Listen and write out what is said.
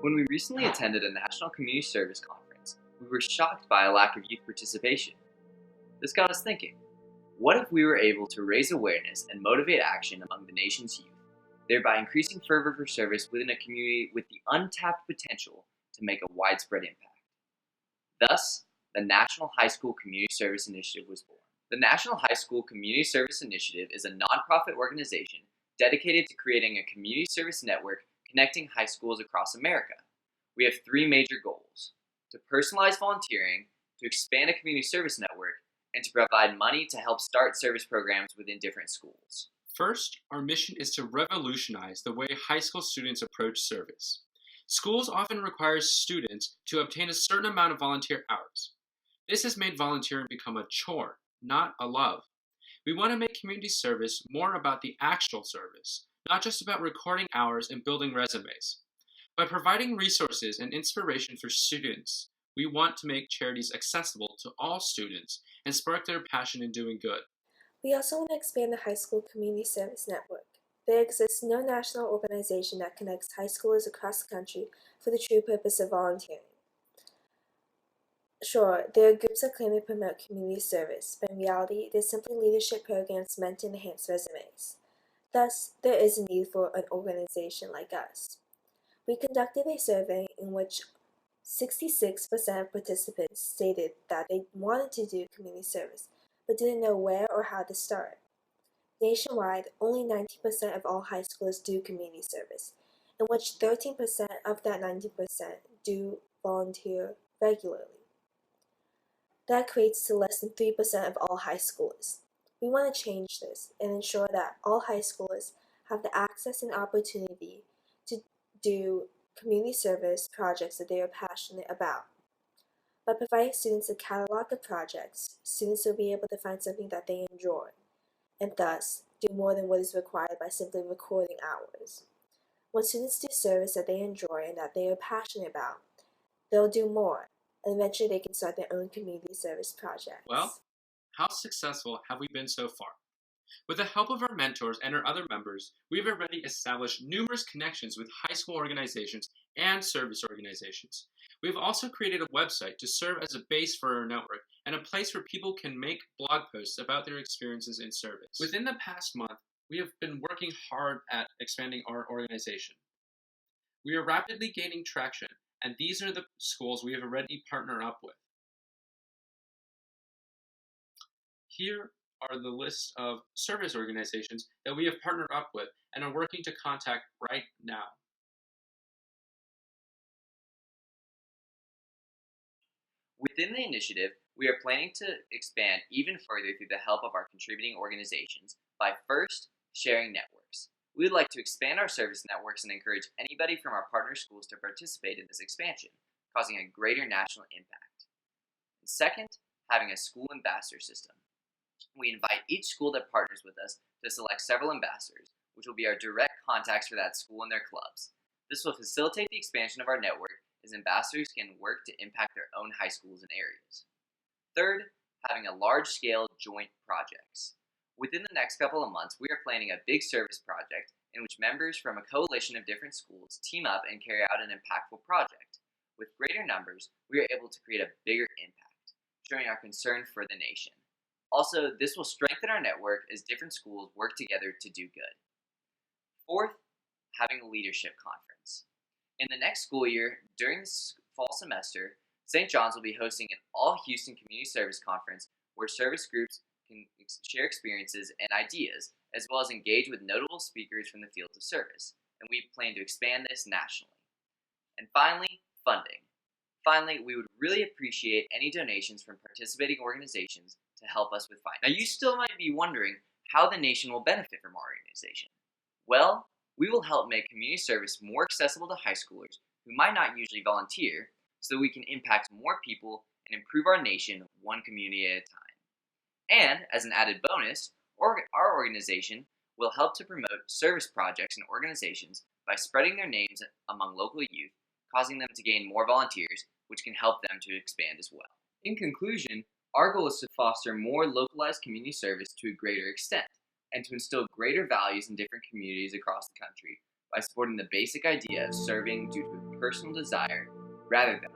When we recently attended a national community service conference, we were shocked by a lack of youth participation. This got us thinking, what if we were able to raise awareness and motivate action among the nation's youth, thereby increasing fervor for service within a community with the untapped potential to make a widespread impact? Thus, the National High School Community Service Initiative was born. The National High School Community Service Initiative is a nonprofit organization dedicated to creating a community service network connecting high schools across America. We have three major goals: to personalize volunteering, to expand a community service network, and to provide money to help start service programs within different schools. First, our mission is to revolutionize the way high school students approach service. Schools often require students to obtain a certain amount of volunteer hours. This has made volunteering become a chore, not a love. We want to make community service more about the actual service, not just about recording hours and building resumes. By providing resources and inspiration for students, we want to make charities accessible to all students and spark their passion in doing good. We also want to expand the high school community service network. There exists no national organization that connects high schoolers across the country for the true purpose of volunteering. Sure, there are groups that claim to promote community service, but in reality, they're simply leadership programs meant to enhance resumes. Thus, there is a need for an organization like us. We conducted a survey in which 66% of participants stated that they wanted to do community service, but didn't know where or how to start. Nationwide, only 90% of all high schoolers do community service, in which 13% of that 90% do volunteer regularly. That equates to less than 3% of all high schoolers. We want to change this and ensure that all high schoolers have the access and opportunity to do community service projects that they are passionate about. By providing students a catalog of projects, students will be able to find something that they enjoy, and thus do more than what is required by simply recording hours. When students do service that they enjoy and that they are passionate about, they'll do more, and eventually they can start their own community service projects. Well, how successful have we been so far? With the help of our mentors and our other members, we have already established numerous connections with high school organizations and service organizations. We have also created a website to serve as a base for our network and a place where people can make blog posts about their experiences in service. Within the past month, we have been working hard at expanding our organization. We are rapidly gaining traction, and these are the schools we have already partnered up with. Here are the list of service organizations that we have partnered up with and are working to contact right now. Within the initiative, we are planning to expand even further through the help of our contributing organizations by first sharing networks. We would like to expand our service networks and encourage anybody from our partner schools to participate in this expansion, causing a greater national impact. And second, having a school ambassador system. We invite each school that partners with us to select several ambassadors, which will be our direct contacts for that school and their clubs. This will facilitate the expansion of our network, as ambassadors can work to impact their own high schools and areas. Third, having a large-scale joint projects. Within the next couple of months, we are planning a big service project in which members from a coalition of different schools team up and carry out an impactful project. With greater numbers, we are able to create a bigger impact, showing our concern for the nation. Also, this will strengthen our network as different schools work together to do good. Fourth, having a leadership conference. In the next school year, during the fall semester, St. John's will be hosting an all-Houston Community Service Conference where service groups can share experiences and ideas, as well as engage with notable speakers from the fields of service, and we plan to expand this nationally. And finally, funding. Finally, we would really appreciate any donations from participating organizations to help us with finance. Now, you still might be wondering how the nation will benefit from our organization. Well, we will help make community service more accessible to high schoolers who might not usually volunteer, so that we can impact more people and improve our nation one community at a time. And, as an added bonus, our organization will help to promote service projects and organizations by spreading their names among local youth, causing them to gain more volunteers, which can help them to expand as well. In conclusion, our goal is to foster more localized community service to a greater extent, and to instill greater values in different communities across the country by supporting the basic idea of serving due to personal desire rather than